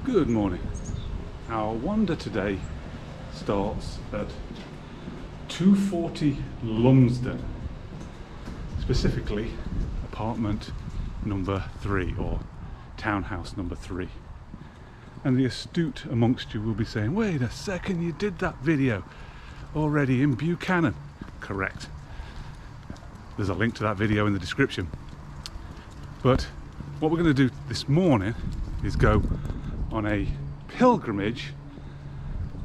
Good morning. Our wander today starts at 240 Lumsden, specifically apartment number 3 or townhouse number 3. And the astute amongst you will be saying, wait a second, you did that video already in Buchanan. Correct. There's a link to that video in the description. But what we're going to do this morning is go on a pilgrimage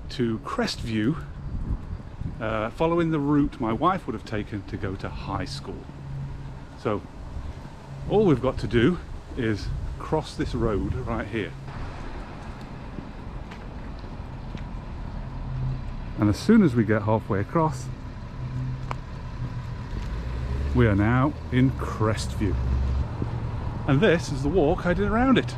to Crestview, following the route my wife would have taken to go to high school. So all we've got to do is cross this road right here. And as soon as we get halfway across, we are now in Crestview. And this is the walk I did around it.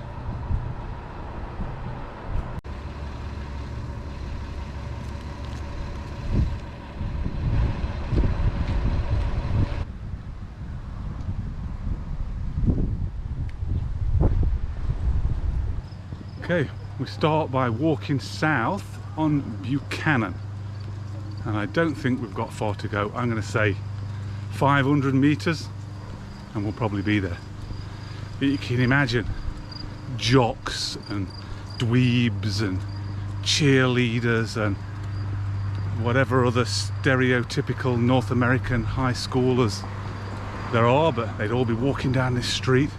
Okay, we start by walking south on Buchanan, and I don't think we've got far to go. I'm going to say 500 meters and we'll probably be there. But you can imagine jocks and dweebs and cheerleaders and whatever other stereotypical North American high schoolers there are, but they'd all be walking down this street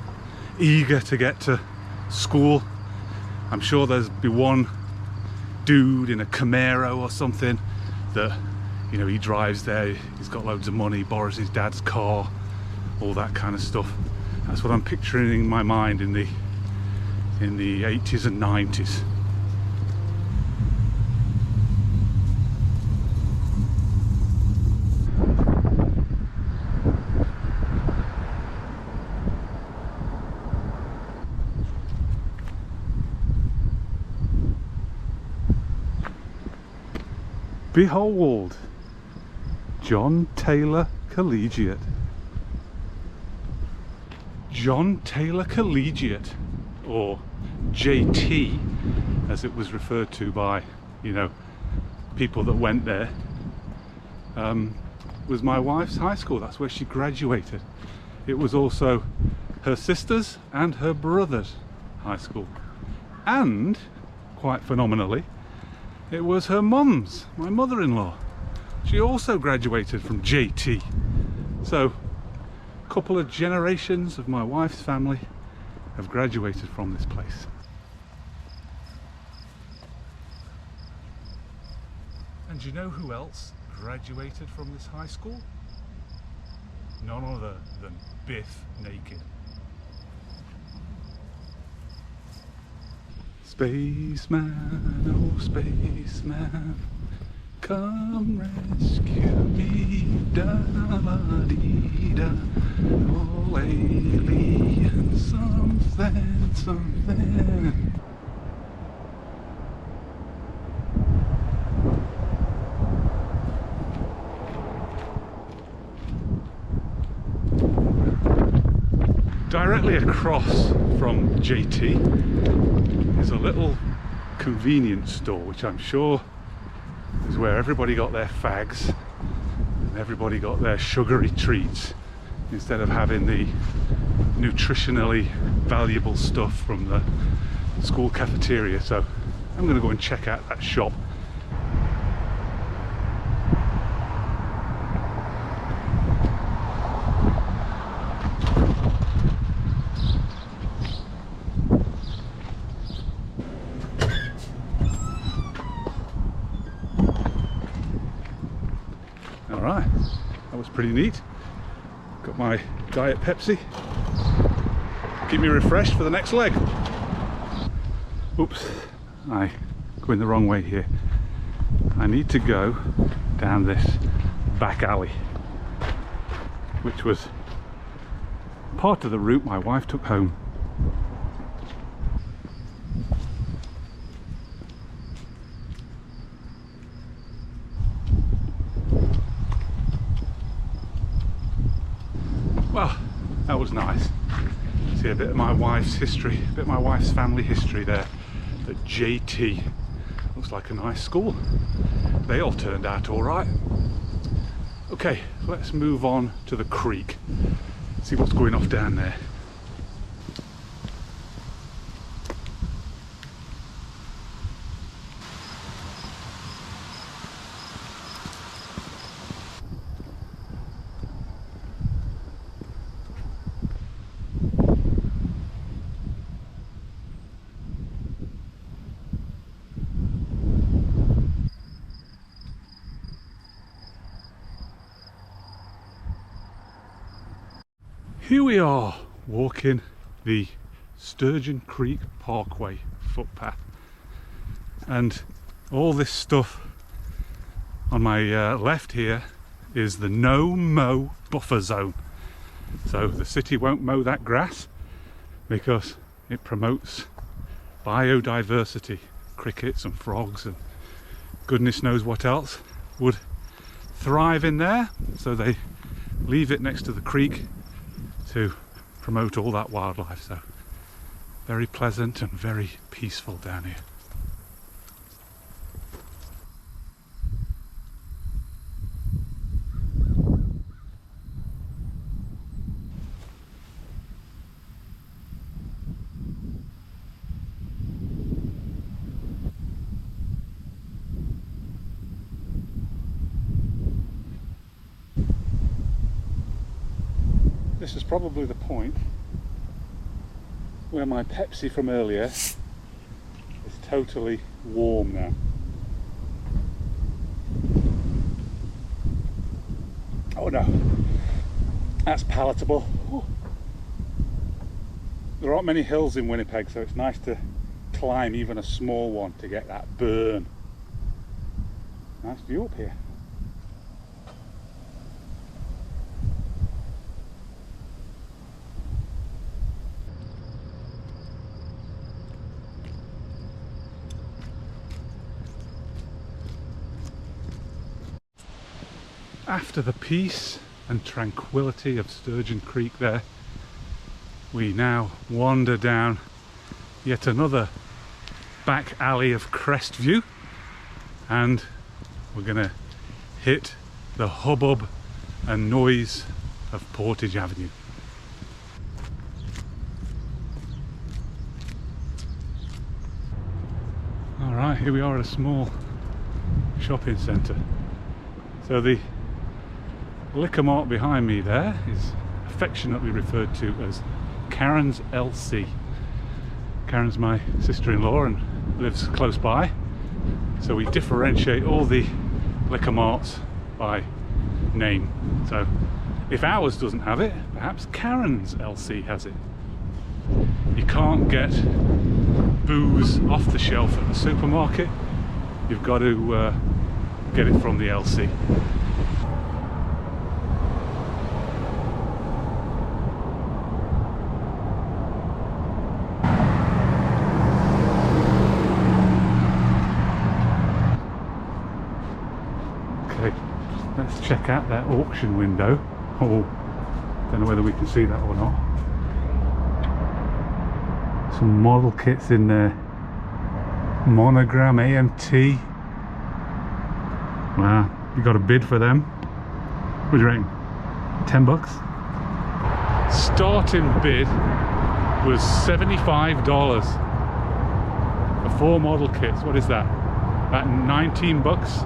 eager to get to school. I'm sure there's be one dude in a Camaro or something that, you know, he drives there, he's got loads of money, borrows his dad's car, all that kind of stuff. That's what I'm picturing in my mind in the 80s and 90s. Behold, John Taylor Collegiate. John Taylor Collegiate, or JT as it was referred to by, you know, people that went there, was my wife's high school. That's where she graduated. It was also her sister's and her brother's high school, and quite phenomenally, it was her mum's, my mother-in-law. She also graduated from JT. So a couple of generations of my wife's family have graduated from this place. And do you know who else graduated from this high school? None other than Biff Naked. Spaceman, oh spaceman, come rescue me, da-la-dee-da, oh alien, something, something. Directly across from JT is a little convenience store, which I'm sure is where everybody got their fags and everybody got their sugary treats instead of having the nutritionally valuable stuff from the school cafeteria. So I'm going to go and check out that shop. Alright, that was pretty neat. Got my Diet Pepsi. Keep me refreshed for the next leg. Oops, I'm going the wrong way here. I need to go down this back alley, which was part of the route my wife took home. Well, was nice. See a bit of my wife's history, a bit of my wife's family history there that for JT. Looks like a nice school. They all turned out all right. Okay, let's move on to the creek. See what's going off down there. Here we are, walking the Sturgeon Creek Parkway footpath, and all this stuff on my left here is the no mow buffer zone. So the city won't mow that grass because it promotes biodiversity. Crickets and frogs and goodness knows what else would thrive in there, so they leave it next to the creek to promote all that wildlife. So very pleasant and very peaceful down here. This is probably the point where my Pepsi from earlier is totally warm now. Oh no, that's palatable. Ooh. There aren't many hills in Winnipeg, so it's nice to climb even a small one to get that burn. Nice view up here. After the peace and tranquility of Sturgeon Creek there, we now wander down yet another back alley of Crestview, and we're going to hit the hubbub and noise of Portage Avenue. Alright, here we are at a small shopping centre. So the liquor mart behind me there is affectionately referred to as Karen's LC. Karen's my sister-in-law and lives close by, so we differentiate all the liquor marts by name. So if ours doesn't have it, perhaps Karen's LC has it. You can't get booze off the shelf at the supermarket, you've got to get it from the LC. Okay, let's check out that auction window. Oh, don't know whether we can see that or not. Some model kits in there. Monogram AMT. Wow, you got a bid for them. What do you reckon? 10 bucks? Starting bid was $75 for 4 model kits. What is that? About 19 bucks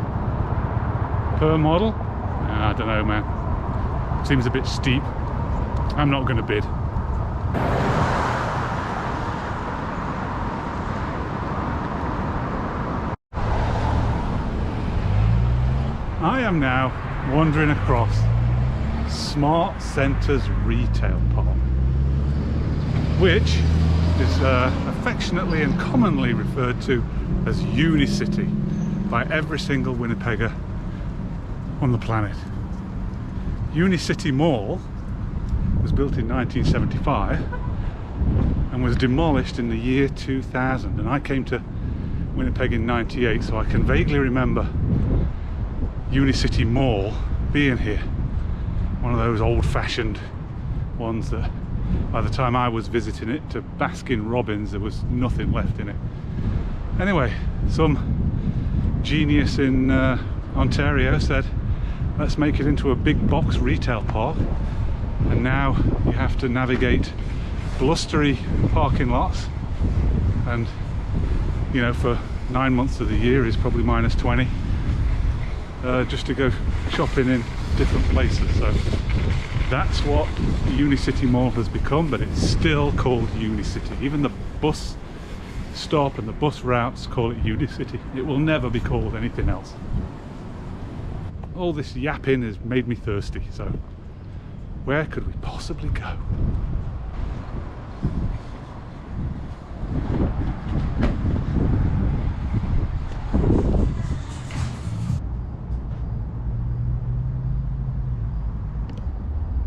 per model? I don't know, man. Seems a bit steep. I'm not going to bid. I am now wandering across Smart Centre's retail park, which is affectionately and commonly referred to as Unicity by every single Winnipegger on the planet. Unicity Mall was built in 1975 and was demolished in the year 2000, and I came to Winnipeg in 98, so I can vaguely remember Unicity Mall being here. One of those old-fashioned ones that by the time I was visiting it, to Baskin Robbins, there was nothing left in it. Anyway, some genius in Ontario said, let's make it into a big box retail park, and now you have to navigate blustery parking lots, and you know, for 9 months of the year is probably -20, just to go shopping in different places. So that's what Unicity Mall has become, but it's still called Unicity. Even the bus stop and the bus routes call it Unicity. It will never be called anything else. All this yapping has made me thirsty, so where could we possibly go?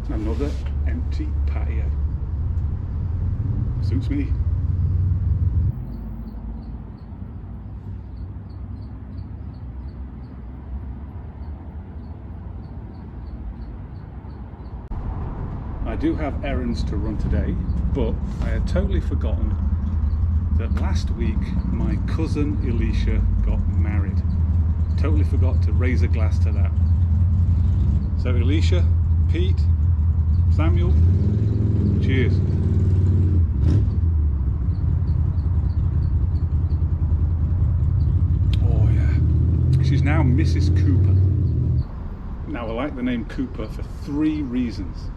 Another empty patio. Suits me. I do have errands to run today, but I had totally forgotten that last week my cousin Alicia got married. Totally forgot to raise a glass to that. So Alicia, Pete, Samuel, cheers. Oh yeah, she's now Mrs. Cooper. Now I like the name Cooper for 3 reasons.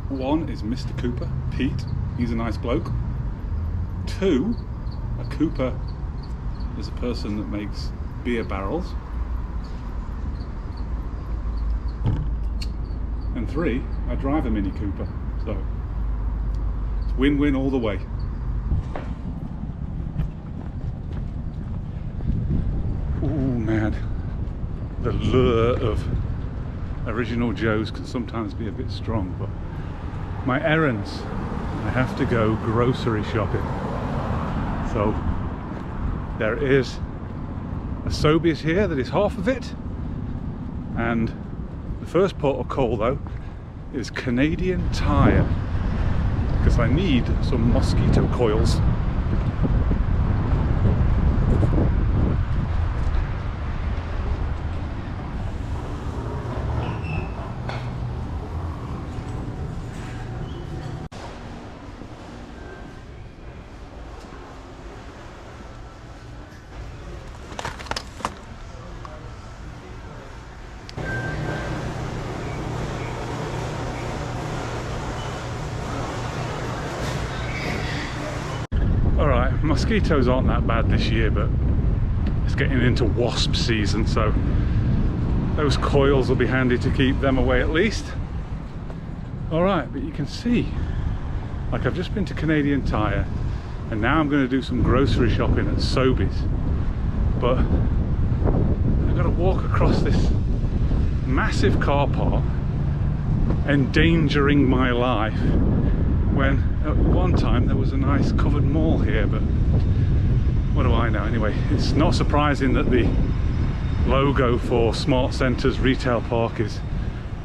One is Mr. Cooper, Pete, he's a nice bloke. 2, a Cooper is a person that makes beer barrels. And 3, I drive a Mini Cooper, so it's win-win all the way. Oh man, the lure of Original Joe's can sometimes be a bit strong, but my errands, I have to go grocery shopping. So there is a Sobeys here that is half of it, and the first port of call though is Canadian Tire, because I need some mosquito coils. Alright, mosquitoes aren't that bad this year, but it's getting into wasp season, so those coils will be handy to keep them away at least. Alright, but you can see, like I've just been to Canadian Tire, and now I'm going to do some grocery shopping at Sobeys, but I've got to walk across this massive car park, endangering my life, when at one time there was a nice covered mall here, but what do I know? Anyway, it's not surprising that the logo for Smart Centres Retail Park is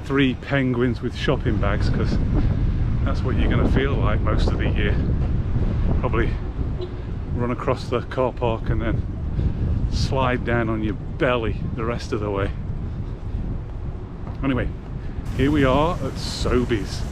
3 penguins with shopping bags, because that's what you're going to feel like most of the year. Probably run across the car park and then slide down on your belly the rest of the way. Anyway, here we are at Sobeys.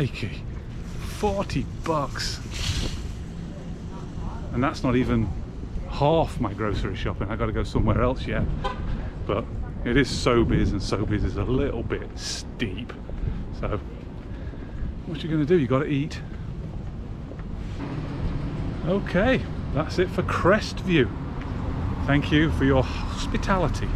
crikey, 40 bucks. And that's not even half my grocery shopping. I got to go somewhere else yet. But it is Sobeys, and Sobeys is a little bit steep. So what you going to do? You got to eat. Okay, that's it for Crestview. Thank you for your hospitality.